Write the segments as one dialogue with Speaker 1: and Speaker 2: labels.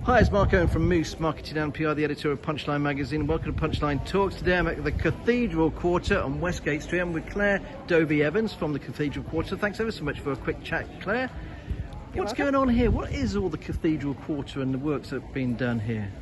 Speaker 1: Hi, it's Mark Owen from Moose Marketing and PR, the editor of Punchline magazine. Welcome to Punchline Talks. Today I'm at the Cathedral Quarter on Westgate Street. I'm with Claire Dovey-Evans from the Cathedral Quarter. Thanks ever so much for a quick chat, Claire. What's going on here? What is all the Cathedral Quarter and the works that have been done here?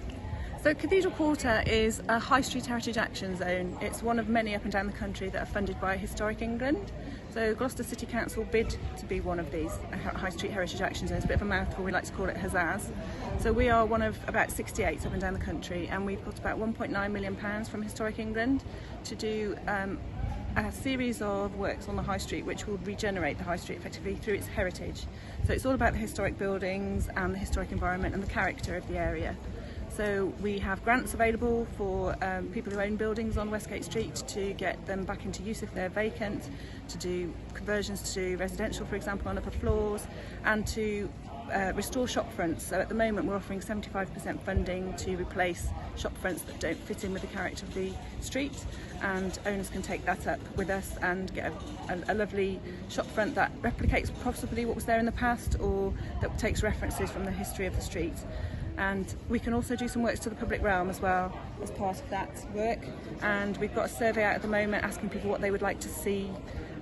Speaker 2: So Cathedral Quarter is a high street heritage action zone. It's one of many up and down the country that are funded by Historic England. So Gloucester City Council bid to be one of these high street heritage action zones. A bit of a mouthful, we like to call it HAZAZ. So we are one of about 68 up and down the country, and we've got about £1.9 million from Historic England to do a series of works on the high street which will regenerate the high street effectively through its heritage. So it's all about the historic buildings and the historic environment and the character of the area. So we have grants available for people who own buildings on Westgate Street to get them back into use if they're vacant, to do conversions to residential, for example, on upper floors, and to restore shop fronts. So at the moment we're offering 75% funding to replace shop fronts that don't fit in with the character of the street, and owners can take that up with us and get a lovely shop front that replicates possibly what was there in the past, or that takes references from the history of the street. And we can also do some works to the public realm as well as part of that work, and we've got a survey out at the moment asking people what they would like to see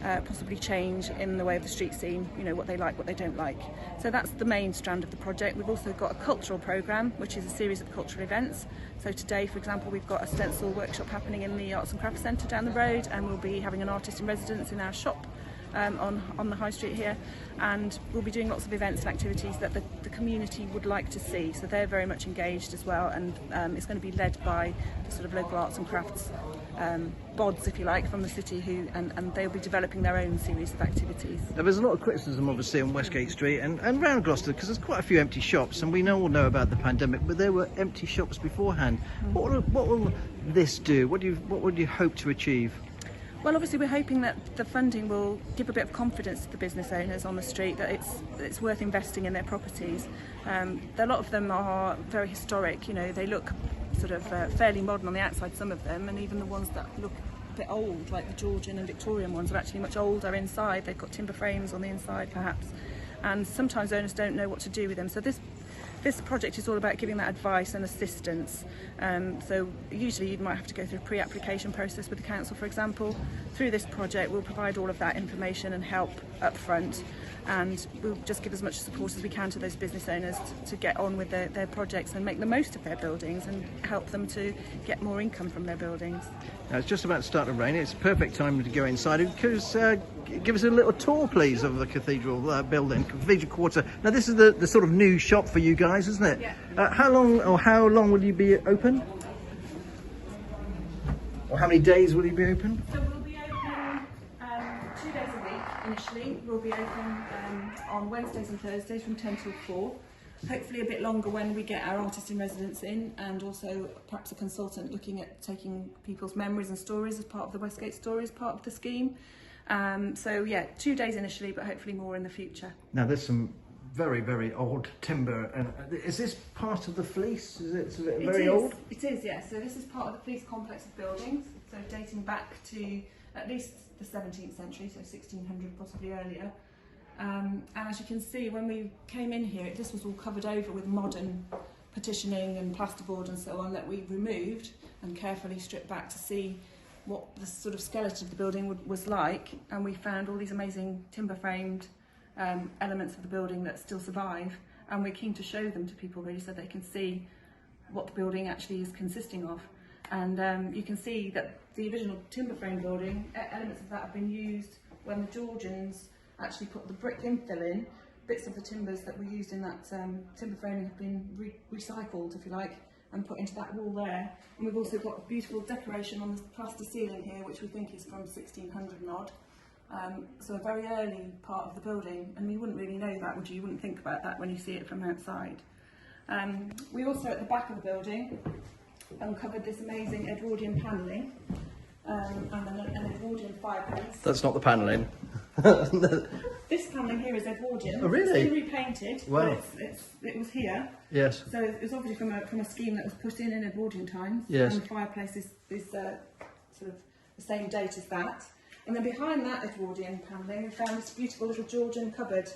Speaker 2: possibly change in the way of the street scene, you know, what they like, what they don't like. So that's the main strand of the project. We've also got a cultural programme, which is a series of cultural events. So today, for example, we've got a stencil workshop happening in the Arts and Crafts Centre down the road, and we'll be having an artist in residence in our shop on the high street here, and we'll be doing lots of events and activities that the community would like to see, so they're very much engaged as well, and it's going to be led by the sort of local arts and crafts bods, if you like, from the city, and they'll be developing their own series of activities.
Speaker 1: Now, there's a lot of criticism obviously on Westgate Street and around Gloucester, because there's quite a few empty shops, and we all know about the pandemic, but there were empty shops beforehand. What will this do? What would you hope to achieve?
Speaker 2: Well, obviously we're hoping that the funding will give a bit of confidence to the business owners on the street that it's worth investing in their properties. A lot of them are very historic, you know, they look sort of fairly modern on the outside, some of them, and even the ones that look a bit old, like the Georgian and Victorian ones, are actually much older inside. They've got timber frames on the inside perhaps, and sometimes owners don't know what to do with them. So this project is all about giving that advice and assistance. So usually you might have to go through a pre-application process with the council, for example. Through this project we'll provide all of that information and help up front, and we'll just give as much support as we can to those business owners to get on with their projects and make the most of their buildings and help them to get more income from their buildings.
Speaker 1: Now, it's just about to start to rain. It's a perfect time to go inside. Because give us a little tour, please, of the Cathedral building, Cathedral Quarter. Now, this is the sort of new shop for you guys, isn't it?
Speaker 2: Yeah.
Speaker 1: How long will you be open? Or how many days will you be open?
Speaker 2: So we'll be open 2 days a week initially. We'll be open on Wednesdays and Thursdays from 10 till 4. Hopefully a bit longer when we get our artist in residence in, and also perhaps a consultant looking at taking people's memories and stories as part of the Westgate Stories part of the scheme. So yeah, 2 days initially, but hopefully more in the future.
Speaker 1: Now, there's some very, very old timber. And is this part of the Fleece? Is it very old?
Speaker 2: It is, yes. So this is part of the Fleece complex of buildings, so dating back to at least the 17th century, so 1600, possibly earlier. And as you can see, when we came in here, this was all covered over with modern partitioning and plasterboard and so on that we removed and carefully stripped back to see what the sort of skeleton of the building was like, and we found all these amazing timber framed elements of the building that still survive, and we're keen to show them to people really so they can see what the building actually is consisting of. And you can see that the original timber frame building, elements of that have been used when the Georgians actually put the brick infill in. Bits of the timbers that were used in that timber framing have been recycled, if you like, and put into that wall there. And we've also got a beautiful decoration on the plaster ceiling here, which we think is from 1600 and odd. So a very early part of the building, and you wouldn't really know that, would you? You wouldn't think about that when you see it from outside. We also, at the back of the building, uncovered this amazing Edwardian panelling, and an Edwardian fireplace.
Speaker 1: That's not the panelling.
Speaker 2: This panelling here is Edwardian.
Speaker 1: Oh, really?
Speaker 2: It's been repainted.
Speaker 1: Wow.
Speaker 2: But it was here.
Speaker 1: Yes.
Speaker 2: So it was obviously from a scheme that was put in Edwardian times.
Speaker 1: Yes.
Speaker 2: And the fireplace is sort of the same date as that. And then behind that Edwardian panelling, we found this beautiful little Georgian cupboard.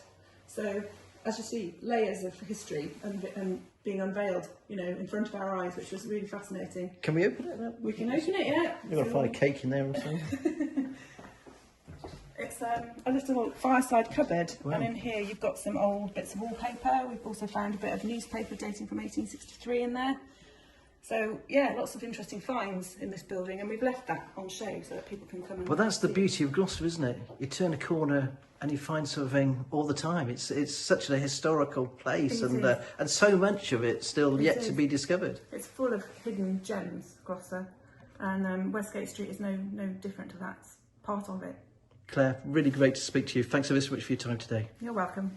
Speaker 2: So as you see, layers of history and being unveiled, you know, in front of our eyes, which was really fascinating.
Speaker 1: Can we open it?
Speaker 2: We can open it, yeah.
Speaker 1: We're going to find a cake in there or something.
Speaker 2: It's a little fireside cupboard,
Speaker 1: Wow.
Speaker 2: and in here you've got some old bits of wallpaper. We've also found a bit of newspaper dating from 1863 in there. So yeah, lots of interesting finds in this building, and we've left that on show so that people can come and
Speaker 1: Well, that's the
Speaker 2: see.
Speaker 1: beauty of Gloucester, isn't it? You turn a corner and you find something all the time. It's such a historical place,
Speaker 2: It
Speaker 1: and
Speaker 2: is.
Speaker 1: and so much of it still yet to
Speaker 2: is.
Speaker 1: be discovered.
Speaker 2: It's full of hidden gems, Gloucester, and Westgate Street is no different to that. It's part of it.
Speaker 1: Claire, really great to speak to you. Thanks ever so much for your time today.
Speaker 2: You're welcome.